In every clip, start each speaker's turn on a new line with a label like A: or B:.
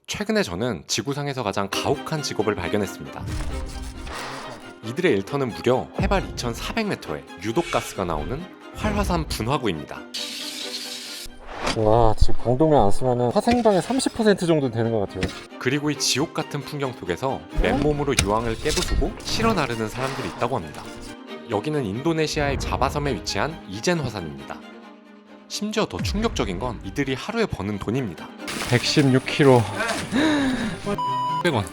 A: 최근에 저는 지구상에서 가장 가혹한 직업을 발견했습니다. 이들의 일터는 무려 해발 2400m에 유독가스가 나오는 활화산 분화구입니다.
B: 와, 지금 방독면 안 쓰면은 화생방의 30% 정도 되는 것 같아요.
A: 그리고 이 지옥 같은 풍경 속에서 맨몸으로 유황을 깨부수고 실어 나르는 사람들이 있다고 합니다. 여기는 인도네시아의 자바섬에 위치한 이젠 화산입니다. 심지어 더 충격적인 건 이들이 하루에 버는 돈입니다.
B: 116kg
A: 100원.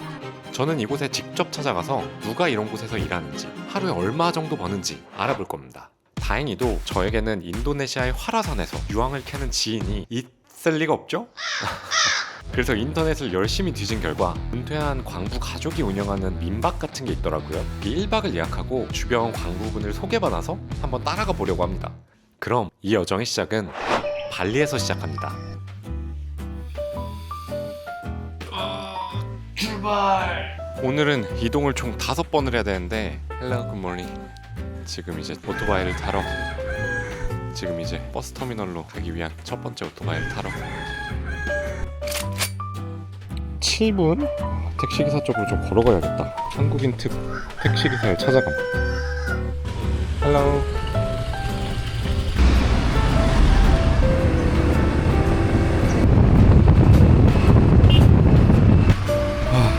A: 저는 이곳에 직접 찾아가서 누가 이런 곳에서 일하는지, 하루에 얼마 정도 버는지 알아볼 겁니다. 다행히도 저에게는 인도네시아의 활화산에서 유황을 캐는 지인이 있을 리가 없죠? 그래서 인터넷을 열심히 뒤진 결과 은퇴한 광부 가족이 운영하는 민박 같은 게 있더라고요. 1박을 예약하고 주변 광부분을 소개받아서 한번 따라가 보려고 합니다. 그럼 이 여정의 시작은 발리에서 시작합니다. 출발! 오늘은 이동을 총 5번을 해야 되는데 헬로 굿모닝. 지금 이제 오토바이를 타러 지금 이제 버스터미널로 가기 위한 첫 번째 오토바이를 타러
B: 7분? 택시기사 쪽으로 좀 걸어가야겠다. 한국인 특 택시기사를 찾아감. 헬로.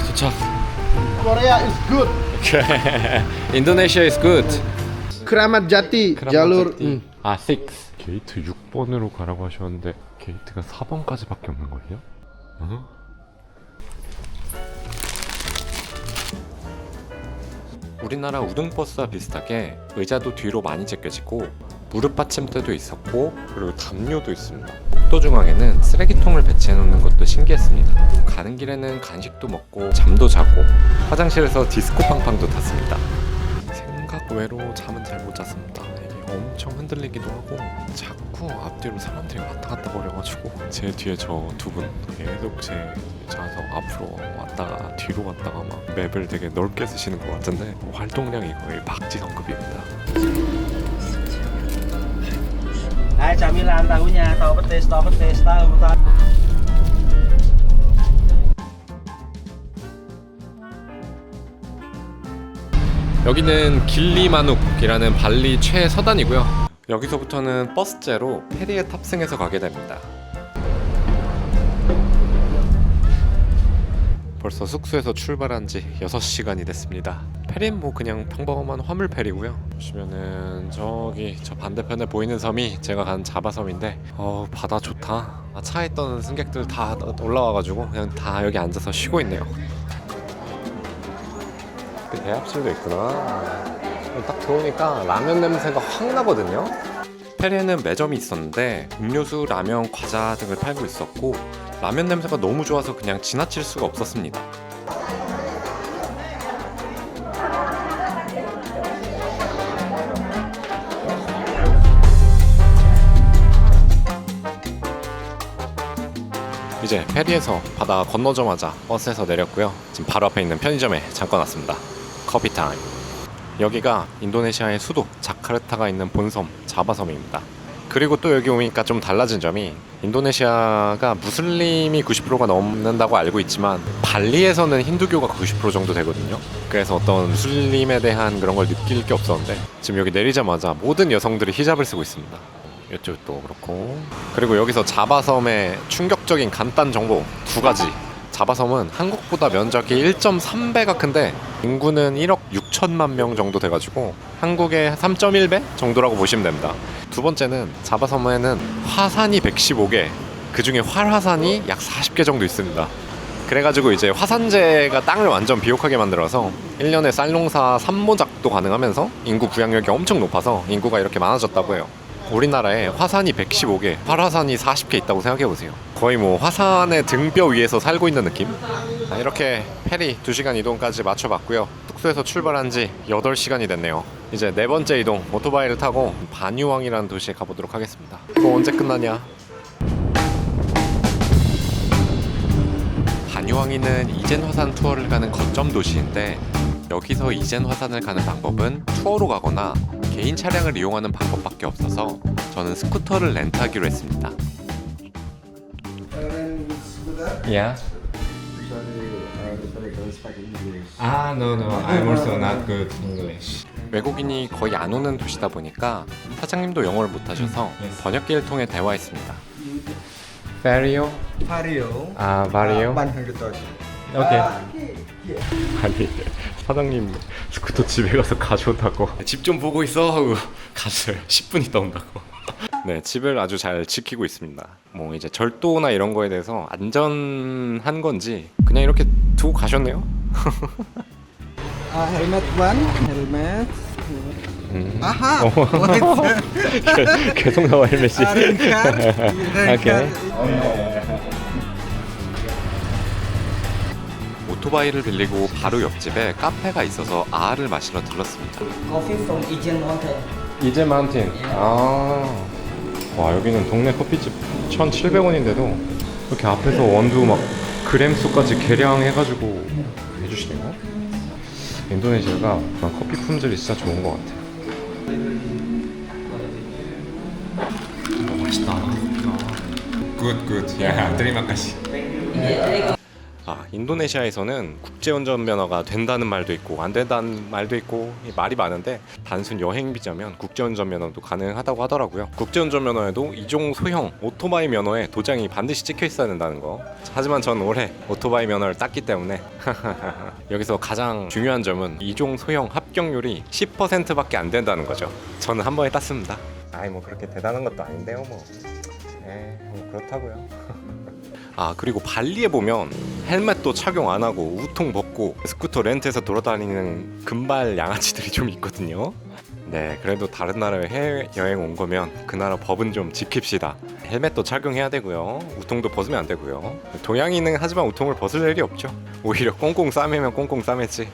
A: 도착.
C: Korea is good.
A: 인도네시아 is good.
C: Kramat Jati jalur.
A: 6. 게이트 6번으로 가라고 하셨는데 게이트가 4번까지밖에 없는 거예요? 우리나라 우등버스와 비슷하게 의자도 뒤로 많이 제껴지고 무릎 받침대도 있었고 그리고 담요도 있습니다. 복도 중앙에는 쓰레기통을 배치해 놓는 것도 신기했습니다. 가는 길에는 간식도 먹고 잠도 자고 화장실에서 디스코 팡팡도 탔습니다. 생각 외로 잠은 잘 못 잤습니다. 이게 엄청 흔들리기도 하고 자꾸 앞뒤로 사람들이 왔다 갔다 거려가지고 제 뒤에 저 두 분 계속 제 좌석 앞으로 왔다가 뒤로 갔다가 막 맵을 되게 넓게 쓰시는 것 같은데 활동량이 거의 박지성급입니다.
D: Camilan tahunya, tahu petis, tahu petis, tahu.
A: 여기는 길리마눅이라는 발리 최서단이고요. 여기서부터는 버스째로 페리에 탑승해서 가게 됩니다. 벌써 숙소에서 출발한 지 6시간이 됐습니다. 페리는 뭐 그냥 평범한 화물 페리고요. 보시면은 저기 저 반대편에 보이는 섬이 제가 간 자바섬인데 바다 좋다. 차에 있던 승객들 다 올라와가지고 그냥 다 여기 앉아서 쉬고 있네요. 그 대합실도 있구나. 딱 들어오니까 라면 냄새가 확 나거든요. 페리에는 매점이 있었는데 음료수, 라면, 과자 등을 팔고 있었고 라면 냄새가 너무 좋아서 그냥 지나칠 수가 없었습니다. 이제 페리에서 바다 건너자마자 버스에서 내렸고요. 지금 바로 앞에 있는 편의점에 잠깐 왔습니다. 커피 타임. 여기가 인도네시아의 수도 자카르타가 있는 본섬 자바섬입니다. 그리고 또 여기 오니까 좀 달라진 점이 인도네시아가 무슬림이 90%가 넘는다고 알고 있지만 발리에서는 힌두교가 90% 정도 되거든요. 그래서 어떤 무슬림에 대한 그런 걸 느낄 게 없었는데 지금 여기 내리자마자 모든 여성들이 히잡을 쓰고 있습니다. 이쪽도 그렇고. 그리고 여기서 자바섬의 충격적인 간단 정보 2가지. 자바섬은 한국보다 면적이 1.3배가 큰데 인구는 1억 6천만 명 정도 돼가지고 한국의 3.1배 정도라고 보시면 됩니다. 두 번째는 자바섬에는 화산이 115개, 그 중에 활화산이 약 40개 정도 있습니다. 그래가지고 이제 화산재가 땅을 완전 비옥하게 만들어서 1년에 쌀농사 3모작도 가능하면서 인구 부양력이 엄청 높아서 인구가 이렇게 많아졌다고 해요. 우리나라에 화산이 115개, 활화산이 40개 있다고 생각해보세요. 거의 뭐 화산의 등뼈 위에서 살고 있는 느낌? 이렇게 페리 2시간 이동까지 맞춰봤고요. 숙소에서 출발한 지 8시간이 됐네요. 이제 4번째 이동, 오토바이를 타고 바뉴왕이라는 도시에 가보도록 하겠습니다. 이거 언제 끝나냐? 바뉴왕이는 이젠 화산 투어를 가는 거점 도시인데 여기서 이젠 화산을 가는 방법은 투어로 가거나 개인 차량을 이용하는 방법밖에 없어서 저는 스쿠터를 렌트하기로 했습니다.
B: Yeah.
E: speak English.
B: No, I'm also not good English.
A: 외국인이 거의 안 오는 도시다 보니까 사장님도 영어를 못하셔서 번역기를 통해 대화했습니다.
B: Vario?
E: Vario.
B: Vario?
E: 100,000.
B: 오케이. 아니 사장님 스쿠터 집에 가서 가져온다고. 집 좀 보고 있어 하고 갔어요. 10분 있다 온다고.
A: 네, 집을 아주 잘 지키고 있습니다. 뭐 이제 절도나 이런 거에 대해서 안전한 건지 그냥 이렇게 두고 가셨네요.
E: Helmet one. Helmet. Aha.
B: 계속 나와 헬멧이. 오케이.
A: 오토바이를 빌리고 바로 옆집에 카페가 있어서 아를 마시러 들렀습니다.
D: Coffee from Ijen Mountain.
B: 이제 마운틴. 와 여기는 동네 커피집 1,700원인데도 이렇게 앞에서 원두 막 그램 수까지 계량해가지고 해주시네요. 인도네시아가 커피 품질이 진짜 좋은 것 같아. 맛있다. 굿. 야, 드리마카시.
A: 인도네시아에서는 국제운전면허가 된다는 말도 있고 안 된다는 말도 있고 말이 많은데 단순 여행 비자면 국제운전면허도 가능하다고 하더라고요. 국제운전면허에도 이종 소형 오토바이 면허에 도장이 반드시 찍혀 있어야 된다는 거. 하지만 전 올해 오토바이 면허를 땄기 때문에 여기서 가장 중요한 점은 이종 소형 합격률이 10%밖에 안 된다는 거죠. 저는 한 번에 땄습니다. 뭐 그렇게 대단한 것도 아닌데요 뭐. 뭐 그렇다고요. 그리고 발리에 보면 헬멧도 착용 안 하고 우통 벗고 스쿠터 렌트해서 돌아다니는 금발 양아치들이 좀 있거든요. 네, 그래도 다른 나라에 해외여행 온 거면 그 나라 법은 좀 지킵시다. 헬멧도 착용해야 되고요. 우통도 벗으면 안 되고요. 동양인은 하지만 우통을 벗을 일이 없죠. 오히려 꽁꽁 싸매면 꽁꽁 싸매지.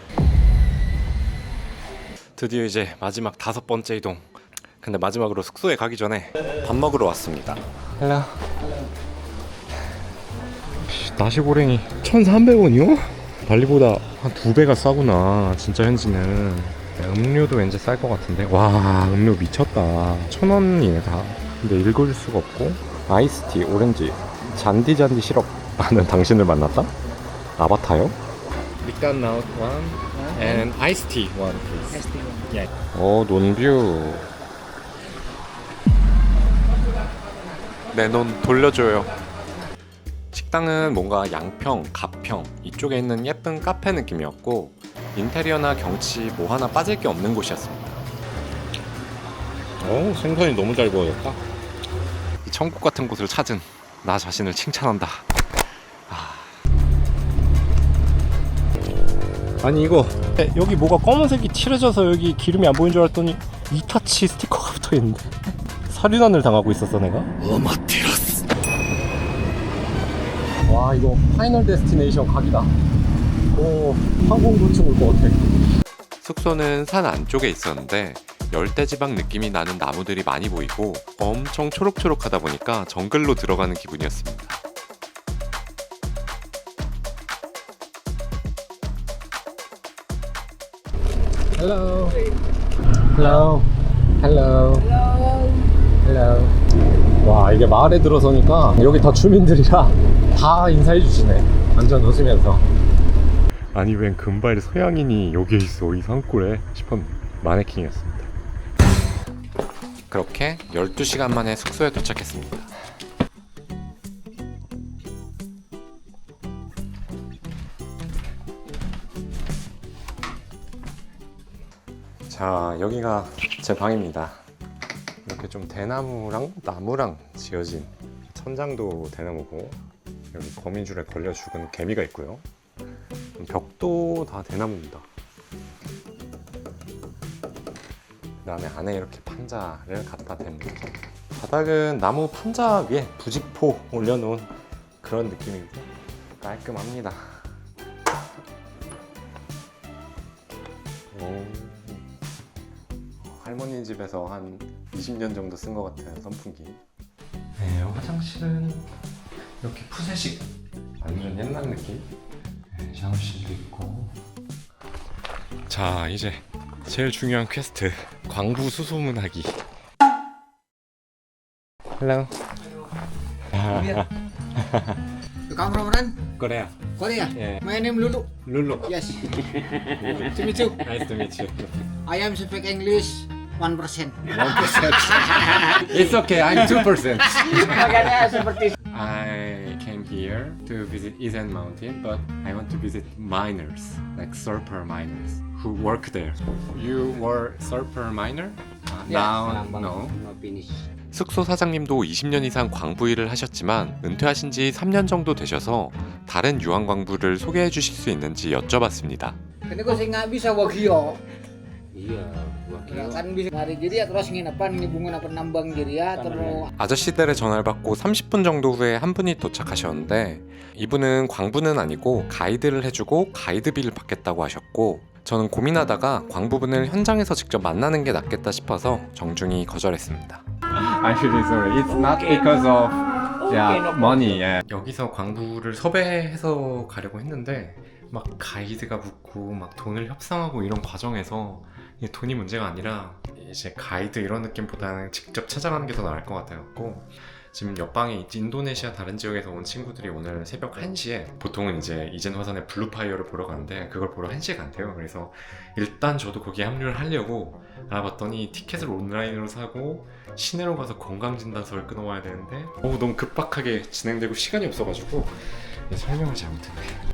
A: 드디어 이제 마지막 5번째 이동. 근데 마지막으로 숙소에 가기 전에 밥 먹으러 왔습니다.
B: 헬라. 나시고랭이 1,300원이요? 발리보다 한 2배가 싸구나. 진짜 현지는. 음료도 왠지 쌀 것 같은데. 와, 음료 미쳤다. 1,000원이네 다. 근데 읽어줄 수가 없고. 아이스티, 오렌지, 잔디 시럽. 나는 당신을 만났다? 아바타요? Liquid Note 1 and Iced Tea 1 please. Yeah. 논뷰.
A: 내 돈 돌려줘요. 식당은 뭔가 양평, 가평 이쪽에 있는 예쁜 카페 느낌이었고 인테리어나 경치 뭐 하나 빠질 게 없는 곳이었습니다.
B: 생선이 너무 잘 구워졌다.
A: 이 천국 같은 곳을 찾은 나 자신을 칭찬한다.
B: 아니 이거 여기 뭐가 검은색이 칠해져서 여기 기름이 안 보이는 줄 알았더니 이타치 스티커가 붙어있는데 살인안을 당하고 있었어 내가?
A: 오마테라스.
B: 와 이거 파이널 데스티네이션 각이다. 항공곤충 올 것 같아.
A: 숙소는 산 안쪽에 있었는데 열대지방 느낌이 나는 나무들이 많이 보이고 엄청 초록초록하다 보니까 정글로 들어가는 기분이었습니다.
B: Hello. Hello. Hello. Hello. 와 이게 마을에 들어서니까 여기 다 주민들이라 다 인사해 주시네. 완전 웃으면서. 아니 웬 금발 서양인이 여기에 있어 이 산골에 싶었네. 마네킹이었습니다.
A: 그렇게 12시간 만에 숙소에 도착했습니다. 자, 여기가 제 방입니다. 이렇게 좀 대나무랑 나무랑 지어진, 천장도 대나무고 여기 거미줄에 걸려 죽은 개미가 있고요. 벽도 다 대나무입니다. 그 다음에 안에 이렇게 판자를 갖다 댄 바닥은 나무 판자 위에 부직포 올려놓은 그런 느낌이고 깔끔합니다. 할머니 집에서 한 20년 정도 쓴 것 같은 선풍기. 네, 화장실은 이렇게 푸세식 완전 옛날 느낌. 네, 샤워실도 있고. 자, 이제 제일 중요한 퀘스트, 광부 수소문하기.
B: Hello.
E: Tụi con from anh.
A: Korea.
F: Korea.
B: Yeah.
F: My name Lulu.
B: Lulu.
F: Yes. To meet you.
B: Nice to meet you.
F: I am speak English 1%.
B: It's okay. I'm 2%.
F: Makanya seperti
B: I came here to visit Izen Mountain, but I want to visit miners, like surfer miners who work there. You were surfer miner? Now, no.
F: No finish.
A: 숙소 사장님도 20년 이상 광부 일을 하셨지만 은퇴하신 지 3년 정도 되셔서 다른 유황 광부를 소개해 주실 수 있는지 여쭤봤습니다.
F: Ini kok saya nggak bisa wagio. Iya, wagio. Kan bisa hari jadi ya terus nginapan ngibungin apa nambang jadi ya terus.
A: 아저씨들의 전화를 받고 30분 정도 후에 한 분이 도착하셨는데 이분은 광부는 아니고 가이드를 해주고 가이드비를 받겠다고 하셨고 저는 고민하다가 광부분을 현장에서 직접 만나는 게 낫겠다 싶어서 정중히 거절했습니다.
B: I'm really sorry. It's not because of money. Yeah.
A: 여기서 광부를 섭외해서 가려고 했는데 막 가이드가 붙고 막 돈을 협상하고 이런 과정에서 이게 돈이 문제가 아니라 이제 가이드 이런 느낌보다는 직접 찾아가는 게 더 나을 것 같아갖고 지금 옆방에 인도네시아 다른 지역에서 온 친구들이 오늘 새벽 1시에 보통은 이제 이젠 화산의 블루파이어를 보러 가는데 그걸 보러 1시에 간대요. 그래서 일단 저도 거기에 합류를 하려고 알아봤더니 티켓을 온라인으로 사고 시내로 가서 건강진단서를 끊어와야 되는데 너무 급박하게 진행되고 시간이 없어가지고 설명을 잘못했네요.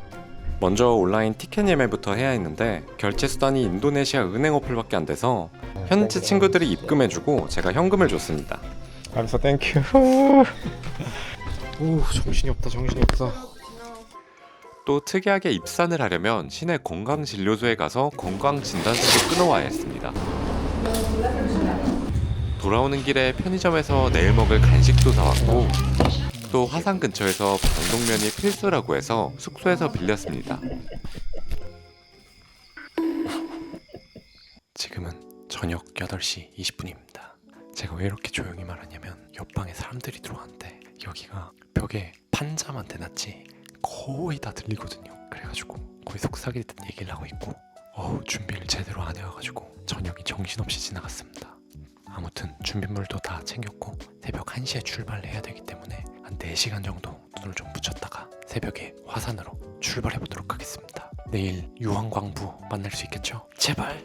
A: 먼저 온라인 티켓 예매부터 해야 했는데 결제 수단이 인도네시아 은행 어플밖에 안 돼서 현지 친구들이 입금해주고 제가 현금을 줬습니다.
B: I'm so thank you.
A: 오 정신이 없다. 또 특이하게 입산을 하려면 시내 건강진료소에 가서 건강진단서를 끊어와야 했습니다. 돌아오는 길에 편의점에서 내일 먹을 간식도 사왔고 또 화산 근처에서 방독면이 필수라고 해서 숙소에서 빌렸습니다. 지금은 저녁 8시 20분입니다. 제가 왜 이렇게 조용히 말하냐면 옆방에 사람들이 들어왔는데 여기가 벽에 판자만 대놨지 거의 다 들리거든요. 그래가지고 거의 속삭이듯 얘기를 하고 있고 준비를 제대로 안 해와가지고 저녁이 정신없이 지나갔습니다. 아무튼 준비물도 다 챙겼고 새벽 1시에 출발을 해야 되기 때문에 한 4시간 정도 눈을 좀 붙였다가 새벽에 화산으로 출발해보도록 하겠습니다. 내일 유황광부 만날 수 있겠죠? 제발!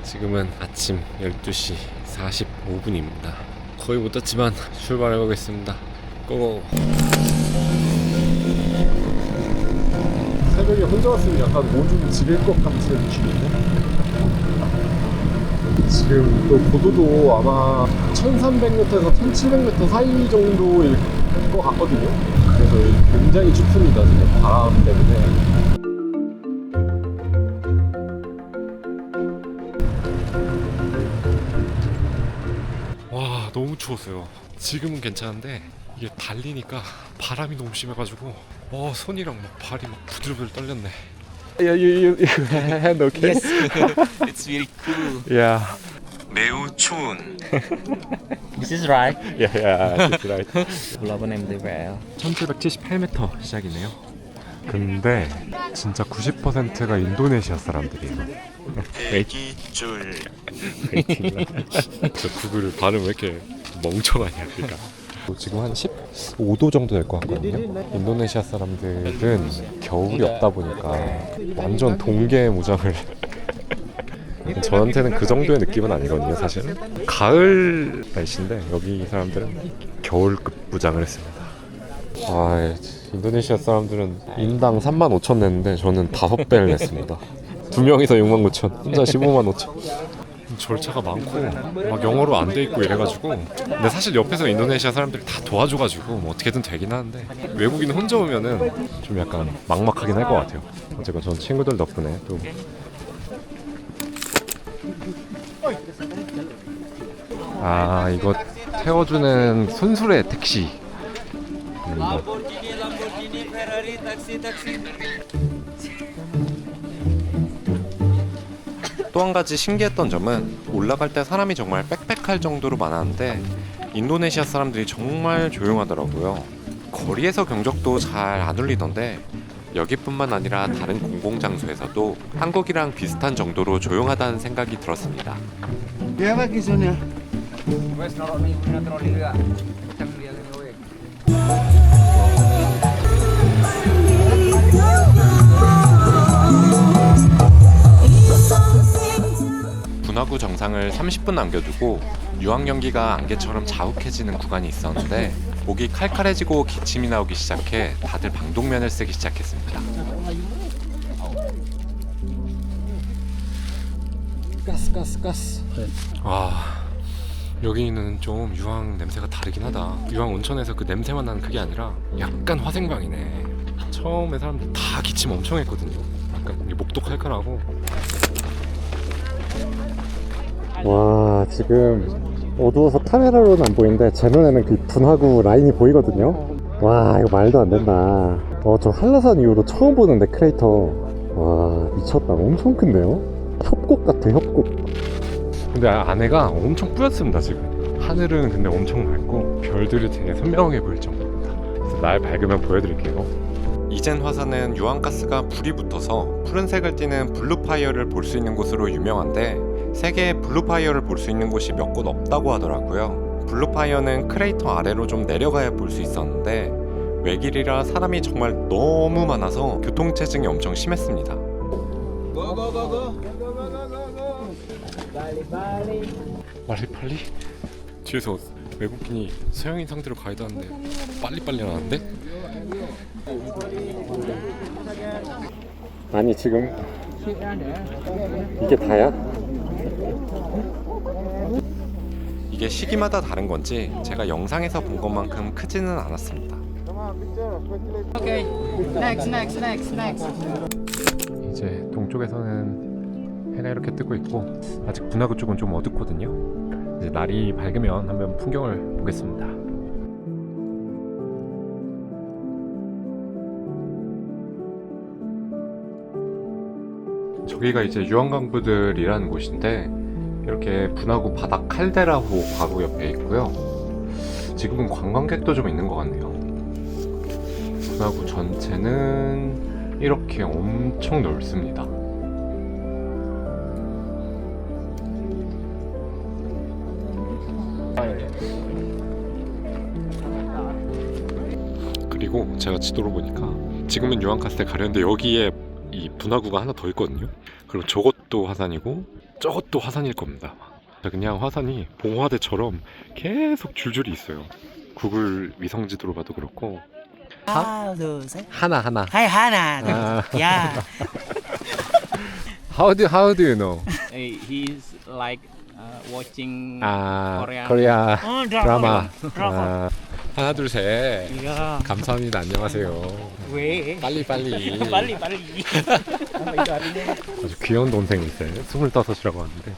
A: 지금은 아침 12시 45분입니다. 거의 못 잤지만 출발해보겠습니다. 고고!
B: 새벽에 혼자 왔으면 약간 오줌 지릴 것 같은 느낌인데 지금 또 고도도 아마 1300m에서 1700m 사이 정도일 것 같거든요. 그래서 굉장히 춥습니다. 지금 바람 때문에.
A: 와 너무 추웠어요. 지금은 괜찮은데 이게 달리니까 바람이 너무 심해가지고 손이랑 막 발이 막 부들부들 떨렸네.
B: You hand okay?
D: Yes, it's very cool.
B: Yeah.
A: 매우 추운
D: This is right.
B: Yeah, that's right.
D: Global name level.
B: 1778m 시작이네요. 근데 진짜 90%가 인도네시아 사람들이에요.
A: 애기줄 저 구글 발음 왜 이렇게 멍청하냐 그러니까.
B: 지금 한 15도 정도 될 것 같거든요. 인도네시아 사람들은 겨울이 없다 보니까 완전 동계 무장을 저한테는 그 정도의 느낌은 아니거든요. 사실 가을 날씨인데 여기 사람들은 겨울급 무장을 했습니다. 인도네시아 사람들은 인당 35,000 냈는데 저는 5배를 냈습니다. 2명이서 69,000, 혼자 155,000.
A: 절차가 많고 막 영어로 안 돼 있고 이래가지고 근데 사실 옆에서 인도네시아 사람들이 다 도와줘가지고 뭐 어떻게든 되긴 하는데 외국인 혼자 오면은
B: 좀 약간 막막하긴 할 것 같아요. 어쨌건 전 친구들 덕분에 또 이거 태워주는 순수의 택시.
D: Lamborghini, Ferrari, taxi.
A: 또 한 가지 신기했던 점은 올라갈 때 사람이 정말 빽빽할 정도로 많았는데 인도네시아 사람들이 정말 조용하더라고요. 거리에서 경적도 잘 안 울리던데 여기뿐만 아니라 다른 공공장소에서도 한국이랑 비슷한 정도로 조용하다는 생각이 들었습니다. 분화구 정상을 30분 남겨두고 유황 연기가 안개처럼 자욱해지는 구간이 있었는데 목이 칼칼해지고 기침이 나오기 시작해 다들 방독면을 쓰기 시작했습니다.
B: 가스. 여기는 좀 유황 냄새가 다르긴 하다. 유황 온천에서 그 냄새만 나는 그게 아니라 약간 화생방이네. 처음에 사람들 다 기침 엄청 했거든요. 약간 목도 칼칼하고. 와, 지금 어두워서 카메라로는 안 보이는데 제 눈에는 그 분화구 라인이 보이거든요. 와, 이거 말도 안 된다. 저 한라산 이후로 처음 보는데 크레이터. 와, 미쳤다. 엄청 큰데요? 협곡 같아, 협곡. 근데 안에가 엄청 뿌옇습니다. 지금 하늘은 근데 엄청 맑고 별들이 되게 선명하게 보일 정도입니다. 그래서 날 밝으면 보여드릴게요.
A: 이젠 화산은 유황가스가 불이 붙어서 푸른색을 띠는 블루파이어를 볼 수 있는 곳으로 유명한데 세계에 블루파이어를 볼 수 있는 곳이 몇 곳 없다고 하더라고요. 블루파이어는 크레이터 아래로 좀 내려가야 볼 수 있었는데 외길이라 사람이 정말 너무 많아서 교통체증이 엄청 심했습니다.
B: 빨리빨리? 뒤에서 외국인이 서양인 상대로 가이드 하는데 빨리빨리 나왔는데? 아니 지금 이게 다야?
A: 이게 시기마다 다른 건지 제가 영상에서 본 것만큼 크지는 않았습니다.
F: Okay. Next.
B: 이제 동쪽에서는 해가 이렇게 뜨고 있고 아직 분화구 쪽은 좀 어둡거든요. 이제 날이 밝으면 한번 풍경을 보겠습니다. 저기가 이제 유황광부들이라는 곳인데 이렇게 분화구 바닥 칼데라호 바로 옆에 있고요. 지금은 관광객도 좀 있는 것 같네요. 분화구 전체는 이렇게 엄청 넓습니다. 그리고 제가 지도로 보니까 지금은 유황가스에 가려는데 여기에 이 분화구가 하나 더 있거든요. 그리고 저것도 화산이고 저것도 화산일 겁니다. 그냥 화산이 봉화대처럼 계속 줄줄이 있어요. 구글 위성지도로 봐도 그렇고.
D: 하나, 둘, 셋.
B: 하나.
D: 하나. Yeah.
B: How do you know?
D: He's like watching Korean.
B: 코리아
D: 드라마.
B: 드라마. 하나 둘 셋.
D: Yeah.
B: 감사합니다. 안녕하세요.
D: 왜?
B: 빨리.
D: 빨리.
B: 아주 귀여운 동생이 있어요. 25이라고 하는데.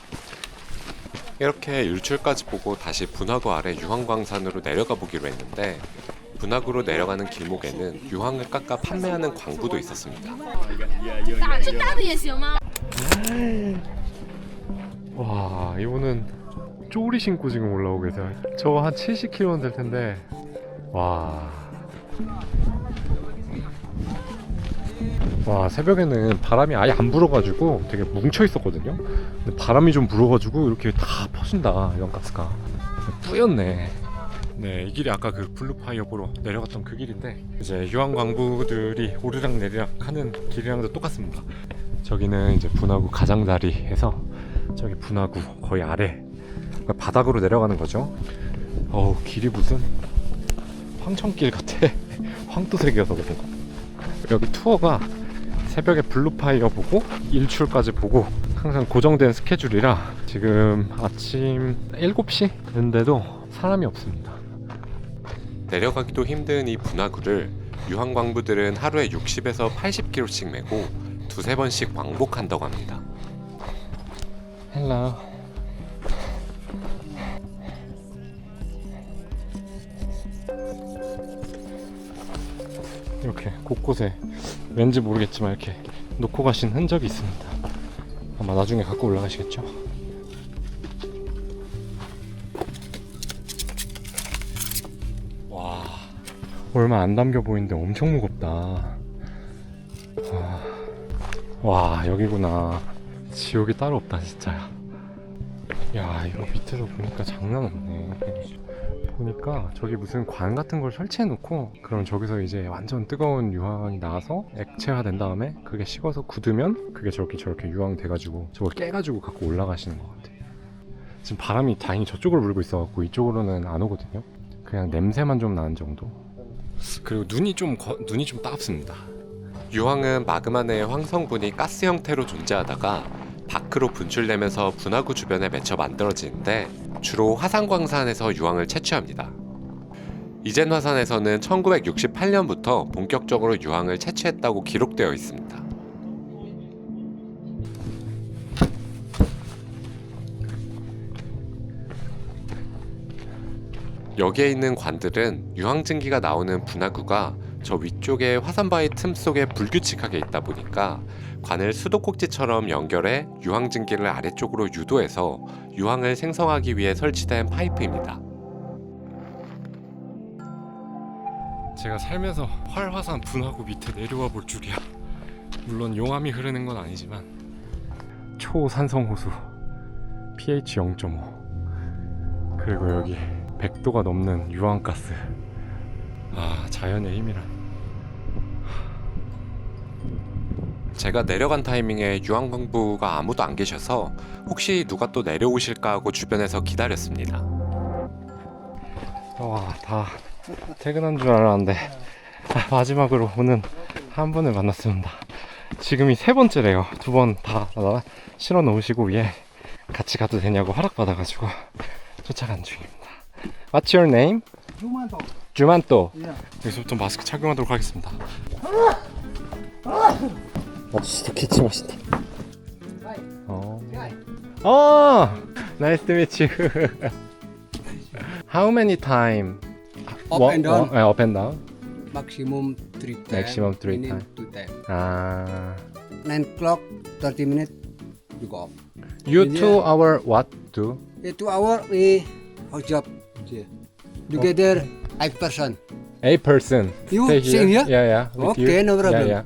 A: 이렇게 일출까지 보고 다시 분화구 아래 유황광산으로 내려가 보기로 했는데 분화구로 내려가는 길목에는 유황을 깎아 판매하는 광부도 있었습니다.
G: 这大的也行吗？
B: 와, 이분은 쪼리 신고 지금 올라오고 계세요. 저거 한 70kg는 될 텐데. 와, 새벽에는 바람이 아예 안 불어가지고 되게 뭉쳐 있었거든요. 근데 바람이 좀 불어가지고 이렇게 다 퍼진다. 유황가스가 뿌였네. 네, 이 길이 아까 그 블루파이어 보러 내려갔던 그 길인데 이제 유황광부들이 오르락 내리락 하는 길이랑도 똑같습니다. 저기는 이제 분화구 가장자리에서 저기 분화구 거의 아래 바닥으로 내려가는 거죠. 길이 무슨 황천길 같아. 황토색이어서 그런가. 여기 투어가 새벽에 블루파이어 보고 일출까지 보고 항상 고정된 스케줄이라 지금 아침 7시인데도 사람이 없습니다.
A: 내려가기도 힘든 이 분화구를 유황광부들은 하루에 60에서 80kg씩 메고 두세 번씩 왕복한다고 합니다.
B: 헬로. 이렇게 곳곳에 왠지 모르겠지만 이렇게 놓고 가신 흔적이 있습니다. 아마 나중에 갖고 올라가시겠죠? 와, 얼마 안 담겨 보이는데 엄청 무겁다. 와, 여기구나. 지옥이 따로 없다 진짜. 야, 이거 밑에서 보니까 장난 없네. 보니까 저기 무슨 관 같은 걸 설치해 놓고 그럼 저기서 이제 완전 뜨거운 유황이 나와서 액체화 된 다음에 그게 식어서 굳으면 그게 저렇게 유황 돼가지고 저걸 깨가지고 갖고 올라가시는 것 같아요. 지금 바람이 다행히 저쪽으로 불고 있어갖고 이쪽으로는 안 오거든요. 그냥 냄새만 좀 나는 정도. 그리고 눈이 좀 따갑습니다.
A: 유황은 마그마 내의 황성분이 가스 형태로 존재하다가 밖으로 분출되면서 분화구 주변에 맺혀 만들어지는데 주로 화산광산에서 유황을 채취합니다. 이젠 화산에서는 1968년부터 본격적으로 유황을 채취했다고 기록되어 있습니다. 여기에 있는 관들은 유황증기가 나오는 분화구가 저 위쪽에 화산바위 틈 속에 불규칙하게 있다 보니까 관을 수도꼭지처럼 연결해 유황증기를 아래쪽으로 유도해서 유황을 생성하기 위해 설치된 파이프입니다.
B: 제가 살면서 활화산 분화구 밑에 내려와 볼 줄이야. 물론 용암이 흐르는 건 아니지만 초산성호수 pH 0.5 그리고 여기 100도가 넘는 유황가스. 아, 자연의 힘이란.
A: 제가 내려간 타이밍에 유황광부가 아무도 안 계셔서 혹시 누가 또 내려오실까 하고 주변에서 기다렸습니다.
B: 와, 다 퇴근한 줄 알았는데 마지막으로 오는 한 분을 만났습니다. 지금이 세 번째래요. 두 번 다 실어 놓으시고 위에 같이 가도 되냐고 허락받아가지고 쫓아간 중입니다. What's your name? 주만토. 여기서부터 마스크 착용하도록 하겠습니다. 아저씨도 기침하시다. Nice to meet you. How many time?
H: Up and down.
B: Up and down.
H: Maximum 3 times.
B: Maximum 3
H: Minimum
B: times.
H: 2 times.
B: 아.
H: 9 o'clock, 30 minutes, you go off.
B: You
H: Yeah.
B: 2 hour what do?
H: 2 hours, we our job. Yeah. Together, 8 person.
B: 8 person.
H: You
B: Stay
H: same here?
B: Yeah. With
H: Okay,
B: you.
H: no problem.
B: Yeah.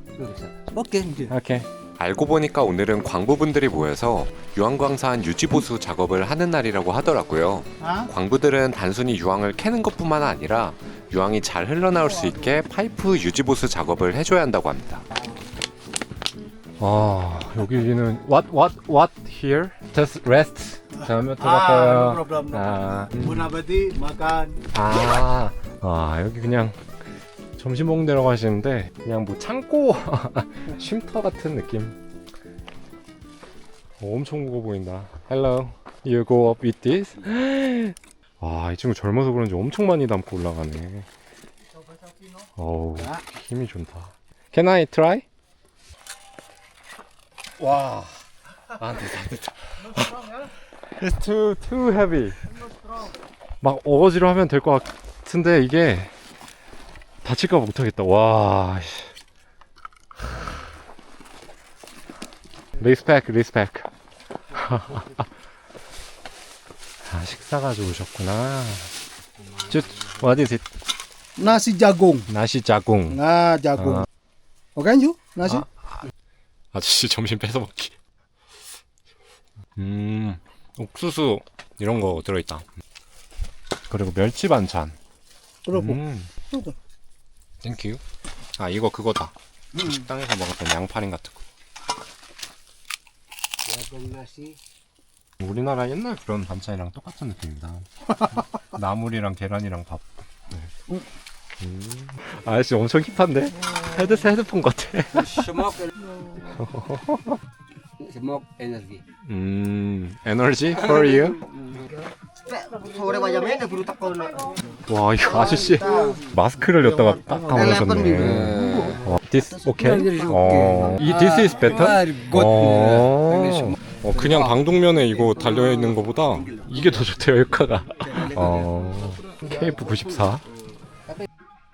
H: Okay.
B: Okay.
A: 알고 보니까 오늘은 광부분들이 모여서 유황광산 유지보수 작업을 하는 날이라고 하더라고요. 광부들은 단순히 유황을 캐는 것뿐만 아니라 유황이 잘 흘러나올 수 있게 파이프 유지보수 작업을 해줘야 한다고 합니다.
B: 아, 여기는 what here? Just rest. 다음에 들어갈까요? 아,
C: Munabati makan.
B: 여기 그냥 점심 먹는 데라고 하시는데 그냥 뭐 창고 쉼터 같은 느낌. 엄청 무거워 보인다. Hello, you go up with this? 와, 이 친구 젊어서 그런지 엄청 많이 담고 올라가네. 어우, 힘이 좋다. Can I try? 와, 안 된다. It's too heavy. 막 어거지로 하면 될 것 같은데 이게 다칠까 봐 못하겠다. 와. 리스펙. 식사가 좋으셨구나. What is it?
C: Nasi jagung.
B: 나시 자궁.
C: Jagung. Okay, you? Nasi?
B: 아저씨 점심 뺏어 먹기. 옥수수 이런 거 들어있다. 그리고 멸치 반찬. 땡큐. 아, 이거 그거다. 식당에서 먹었던 양파링 같은 거. 우리나라 옛날 그런 반찬이랑 똑같은 느낌입니다. 나물이랑 계란이랑 밥. 네. 아저씨 엄청 힙한데? 헤드폰 같아.
H: Smoke energy.
B: 에너지 for you? 와, 이거 아저씨 마스크를 여기다가 딱 감아주셨네. This okay? This is better? 그냥 방독면에 이거 달려있는 거보다 이게 더 좋대요, 효과가. KF94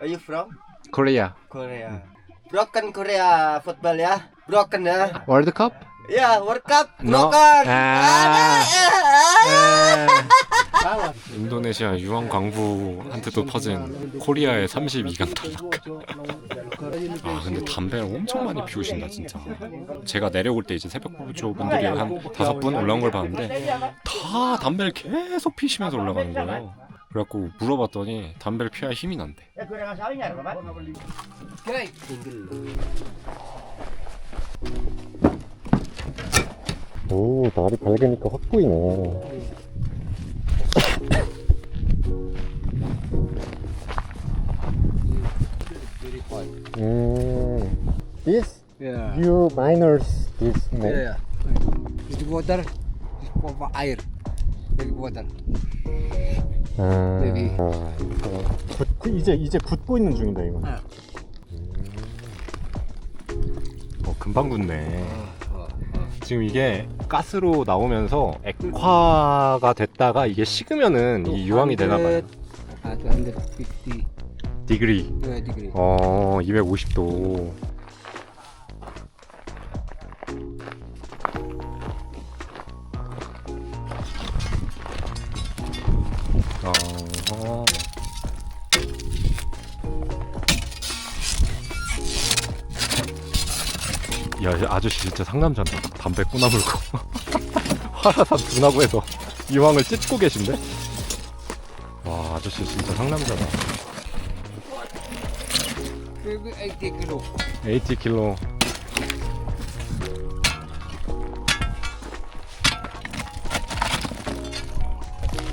E: Are you from?
B: 코리아
E: Korea. Broken Korea football ya? Broken ya?
B: 월드컵?
E: Yeah, World Cup.
B: No.
E: Broken.
B: 인도네시아 유황 광부한테도 퍼진 코리아의 32강 탈락. 아, 근데 담배를 엄청 많이 피우신다 진짜. 제가 내려올 때 이제 새벽 보조 분들이 한 5분 올라온 걸 봤는데 다 담배를 계속 피시면서 올라가는 거예요. 그래갖고 물어봤더니 담배를 피워야 힘이 난대. 오, 날이 밝으니까 확 보이네.
H: Yeah.
B: You miners this
H: Yeah. This water, this pompa air. Dari water. Jadi.
B: 이제 굳고 있는 중이다 이거.
H: 아.
B: 금방 굳네. 지금 이게 가스로 나오면서 액화가 됐다가 이게 식으면은 이 유황이 되나 봐요.
H: 250
B: 디그리.
H: degree.
B: 250도. 야, 이 아저씨 진짜 상남자다. 담배 꾸나물고 화라산 분하고 해서 이왕을 찢고 계신데? 와, 아저씨 진짜 상남자다.
H: 80 kilo.
B: 80kg.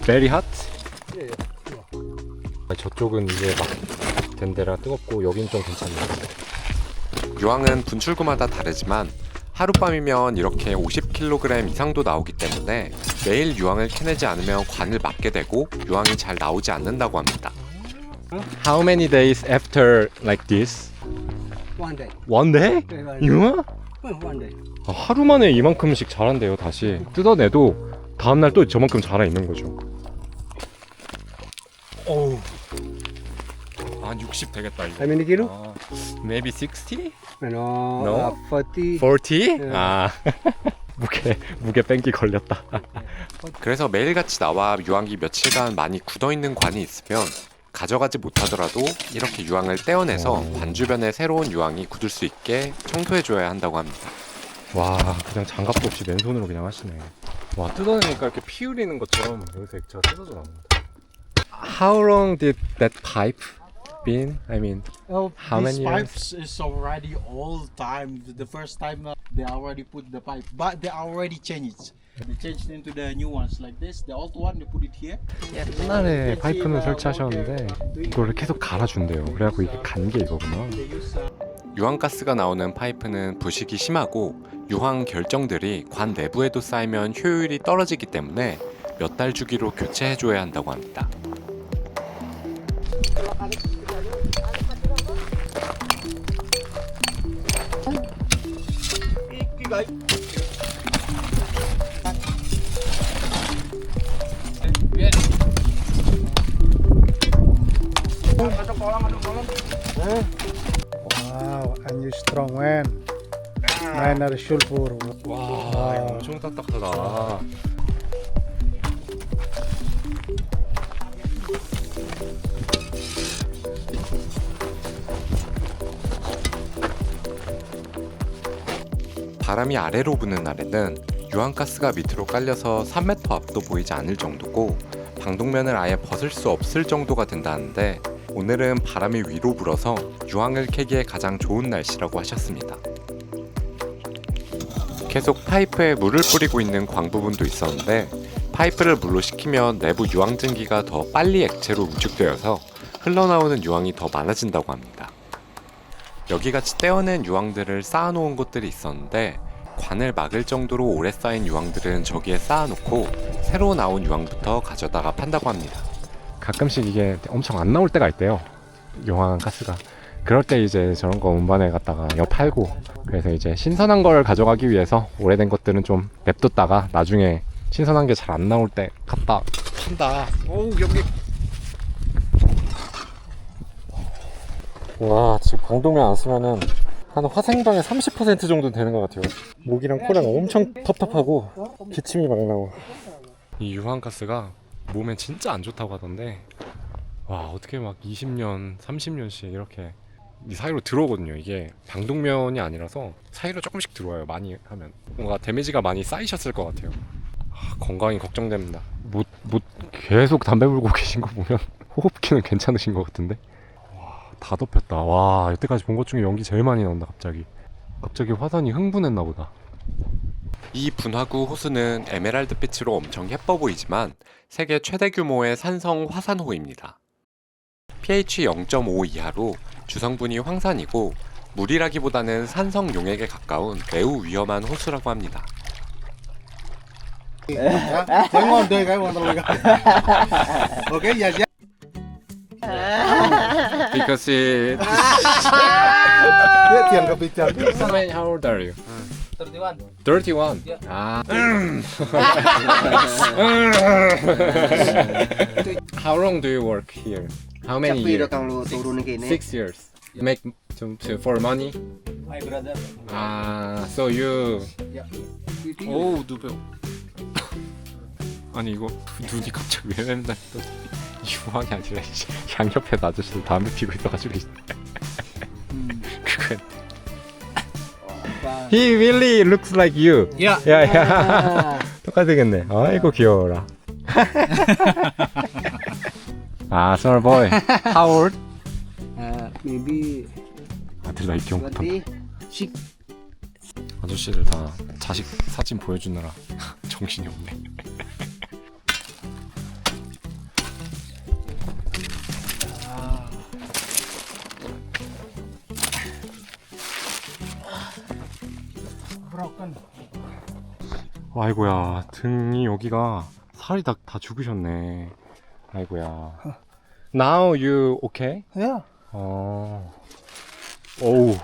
B: Very hot? 저쪽은 이제 막 된 데라 뜨겁고 여긴 좀 괜찮네요.
A: 유황은 분출구마다 다르지만 하룻밤이면 이렇게 50kg 이상도 나오기 때문에 매일 유황을 캐내지 않으면 관을 막게 되고 유황이 잘 나오지 않는다고 합니다.
B: How many days after like this?
H: 1 day.
B: One day? 유황?
H: One day.
B: 하루 만에 이만큼씩 자란대요. 다시 뜯어내도 다음날 또 저만큼 자라 있는 거죠. 어우, 한 60 되겠다 이거.
H: How many kilo?
B: Maybe 60?
H: No.
B: No?
H: 40.
B: 40?
H: 네.
B: 아 무게 뺑기 걸렸다.
A: 그래서 매일같이 나와 유황이 며칠간 많이 굳어있는 관이 있으면 가져가지 못하더라도 이렇게 유황을 떼어내서 관 주변에 새로운 유황이 굳을 수 있게 청소해줘야 한다고 합니다.
B: 와, 그냥 장갑도 없이 맨손으로 그냥 하시네. 와, 뜯어내니까 이렇게 피 흘리는 것처럼 여기서 액체가 뜯어져 나옵니다. How long did that pipe been? I mean, how
I: These
B: many years?
I: pipes is already all time. The first time they already put the pipe, but they already changed. They changed into the new ones like this. The old one they put it here.
B: 옛날에 파이프는 설치하셨는데 이거를 계속 갈아준대요. 그래갖고 이게 간 게 이거구나.
I: They use
A: 유황가스가 나오는 파이프는 부식이 심하고 유황 결정들이 관 내부에도 쌓이면 효율이 떨어지기 때문에 몇 달 주기로 교체해줘야 한다고 합니다.
C: Wow, and you strong man. Man are sulfur.
B: 와, 이거 엄청 딱딱하다.
A: 바람이 아래로 부는 날에는 유황가스가 밑으로 깔려서 3m 앞도 보이지 않을 정도고 방독면을 아예 벗을 수 없을 정도가 된다는데 오늘은 바람이 위로 불어서 유황을 캐기에 가장 좋은 날씨라고 하셨습니다. 계속 파이프에 물을 뿌리고 있는 광 부분도 있었는데 파이프를 물로 식히면 내부 유황 증기가 더 빨리 액체로 응축되어서 흘러나오는 유황이 더 많아진다고 합니다. 여기같이 떼어낸 유황들을 쌓아놓은 곳들이 있었는데 관을 막을 정도로 오래 쌓인 유황들은 저기에 쌓아놓고 새로 나온 유황부터 가져다가 판다고 합니다.
B: 가끔씩 이게 엄청 안 나올 때가 있대요. 유황 가스가. 그럴 때 이제 저런 거 운반해 갔다가 팔고, 그래서 이제 신선한 걸 가져가기 위해서 오래된 것들은 좀 냅뒀다가 나중에 신선한 게 잘 안 나올 때 갖다 판다. 오우, 여기. 와, 지금 방독면 안 쓰면은 한 화생방의 30% 정도 되는 것 같아요. 목이랑 코랑 엄청 텁텁하고 기침이 막 나고. 이 유황가스가 몸에 진짜 안 좋다고 하던데, 와, 어떻게 막 20년, 30년씩 이렇게 이 사이로 들어오거든요. 이게 방독면이 아니라서 사이로 조금씩 들어와요. 많이 하면 뭔가 데미지가 많이 쌓이셨을 것 같아요. 건강이 걱정됩니다. 계속 담배 불고 계신 거 보면 호흡기는 괜찮으신 것 같은데. 다 덮였다. 와, 여태까지 본 것 중에 연기 제일 많이 나온다. 갑자기 화산이 흥분했나 보다.
A: 이 분화구 호수는 에메랄드 빛으로 엄청 예뻐 보이지만 세계 최대 규모의 산성 화산호입니다. pH 0.5 이하로 주성분이 황산이고 물이라기보다는 산성 용액에 가까운 매우 위험한 호수라고 합니다.
I: Sẽ ngon tươi cái con tao rồi. Ok, dạ dạ.
A: Because it...
I: Biết tiền gặp bị tiền.
A: How old are you?
F: 31.
A: 31.
F: Yeah.
A: Ah. How long do you work here? How many
E: Tapi
A: years?
E: kang lu turun ke ni.
A: 6 years. Make for money?
F: My brother.
A: Ah, so you...
F: PT.
A: 오, 누배. 아니 이거 눈이 갑자기 왜 맨날 또 유황이 아니라 이제 양옆에 아저씨들 담배 피고 있어가지고 그건 He really looks like you.
F: Yeah.
A: 야야 똑같겠네. 아이고 귀여워라. 아, small boy. How old?
H: Maybe
A: 아들 나이 기억 못함.
E: Berarti
A: 아저씨들 다 자식 사진 보여주느라 정신이 없네. 아이고야, 등이 여기가 살이 다 죽으셨네. 아이고야. Now you okay?
I: Yeah.
A: 어. 오우.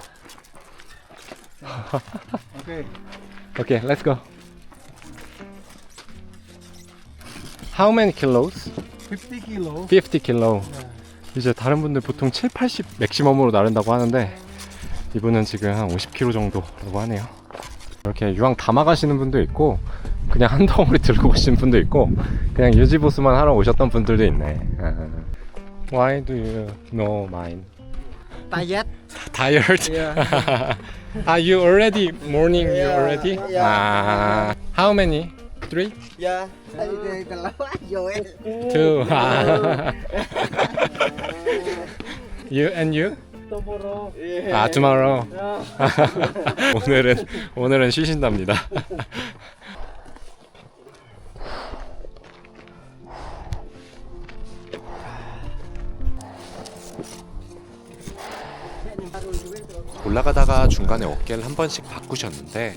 I: Okay.
A: Okay, let's go. How many kilos?
I: 50 kilo.
A: 50 kilo. 이제 다른 분들 보통 7, 80 맥시멈으로 나른다고 하는데 이분은 지금 한 50kg 정도라고 하네요. 이렇게 유황 담아 가시는 분도 있고 그냥 한 덩어리 들고 오신 분도 있고 그냥 유지보수만 하러 오셨던 분들도 있네. Why do you know mine?
E: tired.
A: Tired?
E: Yeah.
A: Are you already morning? You
E: Yeah,
A: already?
E: yeah.
A: Ah, how many? 3?
E: Ya. Ay, kalau Joel.
A: 2. You and you?
E: Tomorrow.
A: 아, tomorrow. 오늘은 쉬신답니다. 올라가다가 중간에 어깨를 한 번씩 바꾸셨는데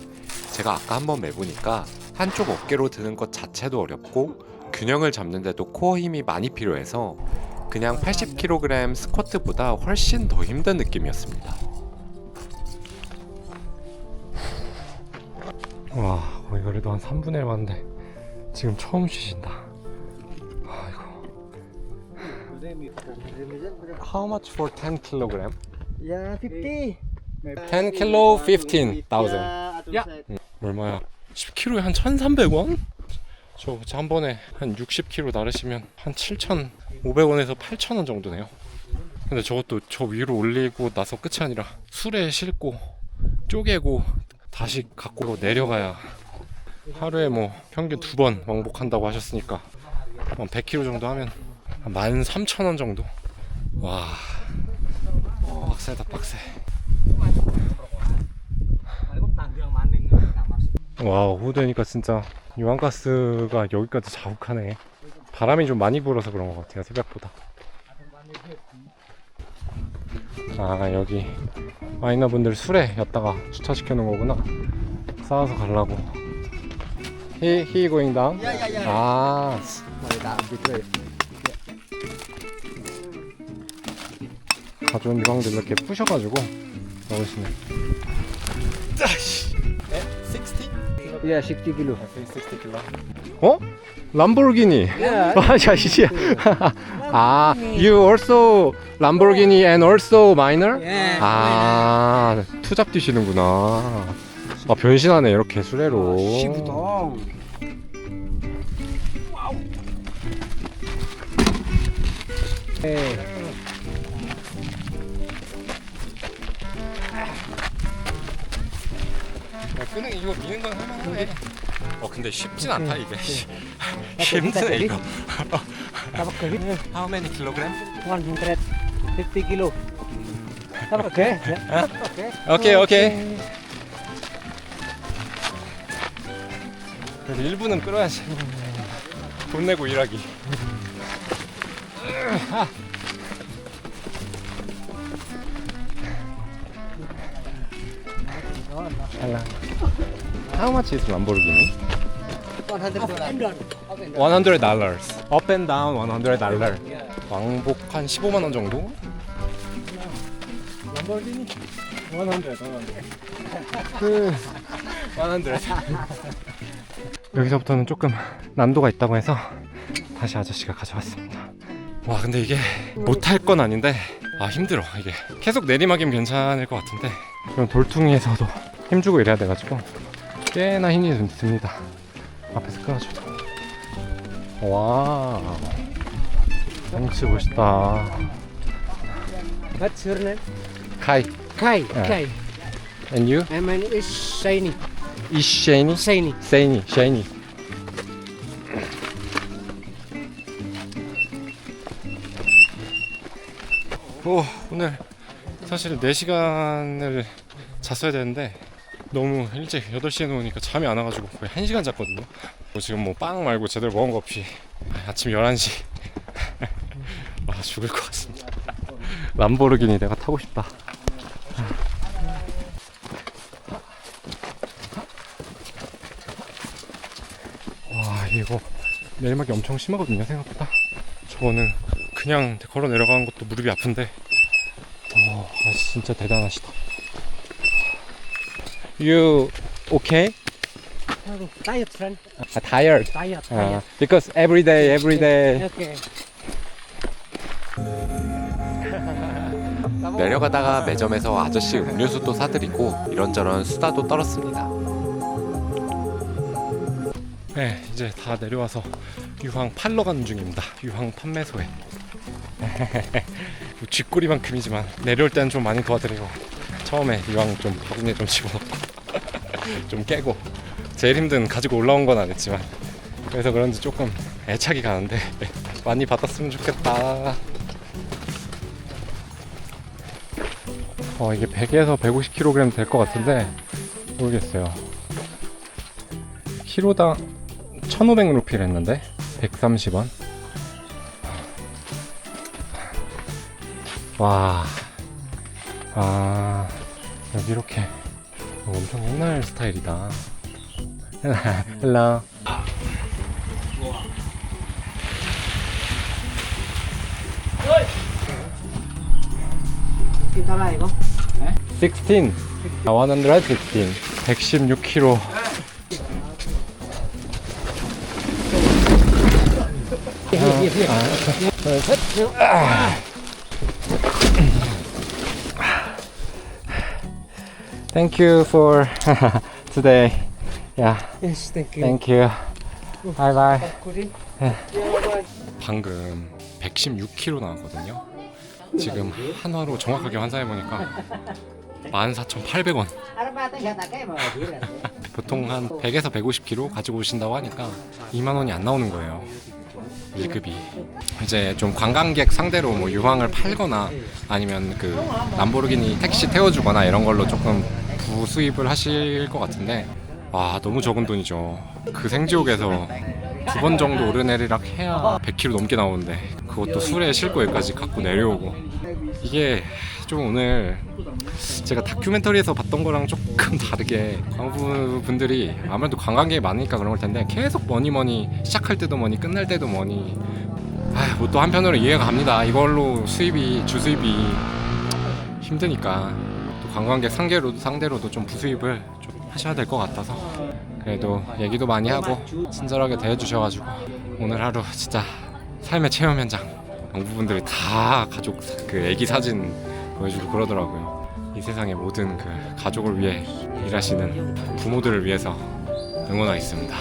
A: 제가 아까 한번 매보니까 한쪽 어깨로 드는 것 자체도 어렵고 균형을 잡는데도 코어 힘이 많이 필요해서 그냥 80kg 스쿼트보다 훨씬 더 힘든 느낌이었습니다. 와, 거의 그래도 한 3분의 1 왔는데 지금 처음 쉬신다. 아이고. How much for 10 kg?
E: Ya, 50.
A: 10 kg 15,000.
E: Ya.
A: 얼마야? 10kg에 한 1,300원? 저 한 번에 한 60kg 나르시면 한 7,500원에서 8,000원 정도네요. 근데 저것도 저 위로 올리고 나서 끝이 아니라 술에 싣고 쪼개고 다시 갖고 내려가야 하루에 뭐 평균 2번 왕복한다고 하셨으니까 한 100kg 정도 하면 한 13,000원 정도. 와, 빡세다 빡세. 와, 오후 되니까 진짜 유황가스가 여기까지 자욱하네. 바람이 좀 많이 불어서 그런 것 같아요, 새벽보다. 아, 여기 마이너분들 술에 였다가 주차시켜 놓은 거구나. 싸워서 가려고. He going down? 아, 가져온 유황들 이렇게 부셔가지고 넣으시네. 60?
H: yeah 60 kilo.
A: 60 kg. 어? 람보르기니. 아, 자시야. 아, you also Lamborghini and also minor? 아, 투잡 뛰시는구나. 아, 변신하네 이렇게 수레로. 끄는 이거 미는 건 할만하네. 근데 쉽진 않다 이게. 힘드네 이거. How many kilogram?
H: 150 kilo. Okay.
A: 오케이 오케이. 그래도 1분은 끌어야지. 돈 내고 일하기.
B: Hello. How much is Lamborghini?
F: $100.
B: $100. Up and down $100. 왕복 한 15만 원 정도? 람보르기니 100. 100. 여기서부터는 조금 난도가 있다고 해서 다시 아저씨가 가져왔습니다. 와, 근데 이게 못할 건 아닌데 힘들어. 이게 계속 내리막이면 괜찮을 것 같은데 이런 돌퉁이에서도 힘주고 이래야 돼가지고 꽤나 힘이 듭니다. 앞에서 끊어주죠. 와, 경치 멋있다.
H: What's your name?
B: Kai.
H: Kai.
B: Yeah.
H: Kai.
B: And you?
H: And my name is Shiny.
B: Is Shiny?
H: Shiny.
B: Shiny. 오늘 사실 4시간을 잤어야 되는데 너무 일찍 8시에 누우니까 잠이 안 와가지고 거의 1시간 잤거든요. 지금 뭐 빵 말고 제대로 먹은 거 없이 아침 11시 죽을 것 같습니다. 람보르기니 내가 타고 싶다. 와, 이거 내리막이 엄청 심하거든요, 생각보다. 저거는 그냥 걸어 내려가는 것도 무릎이 아픈데 진짜 대단하시다. You okay?
H: Tired, friend.
B: Tired.
H: Tired.
B: Because every day.
H: Okay.
A: 내려가다가 매점에서 아저씨 음료수도 사드리고 이런저런 수다도 떨었습니다.
B: 네, 이제 다 내려와서 유황 팔러 가는 중입니다. 유황 판매소에. 쥐꼬리만큼이지만 내려올 때는 좀 많이 도와드리고 처음에 유황 좀 바구니에 좀 집어넣고 좀 깨고 제일 힘든 가지고 올라온 건 아니지만 그래서 그런지 조금 애착이 가는데 많이 받았으면 좋겠다. 이게 100에서 150kg 될 것 같은데 모르겠어요. 키로당 1,500루피를 했는데 130원. 와, 여기 이렇게 엄청 옛날 스타일이다. 헬로.
F: Kita 이거?
B: 16. 116. 116kg. Thank you for today. Yeah.
H: Yes, thank you.
B: Thank you. Bye bye. 방금 116kg 나왔거든요. 지금 한화로 정확하게 환산해 보니까 14,800원. 보통 한 100에서 150kg 가지고 오신다고 하니까 2만 원이 안 나오는 거예요. 1급이. 이제 좀 관광객 상대로 뭐 유황을 팔거나 아니면 그 람보르기니 택시 태워주거나 이런 걸로 조금 부수입을 하실 것 같은데 와, 너무 적은 돈이죠. 그 생지옥에서 2번 정도 오르내리락 해야 100km 넘게 나오는데 그것도 술에 싣고 여기까지 갖고 내려오고 이게 좀 오늘 제가 다큐멘터리에서 봤던 거랑 조금 다르게 광부분들이 아무래도 관광객이 많으니까 그런 걸 텐데 계속 머니 시작할 때도 머니 끝날 때도 머니 뭐 또 한편으로 이해가 갑니다. 이걸로 주수입이 힘드니까 또 관광객 상대로도 좀 부수입을 좀 하셔야 될 것 같아서 그래도 얘기도 많이 하고 친절하게 대해주셔가지고 오늘 하루 진짜 삶의 체험 현장 광부분들이 다 가족 그 애기 사진 보여주고 그러더라고요. 이 세상의 모든 그 가족을 위해 일하시는 부모들을 위해서 응원하겠습니다.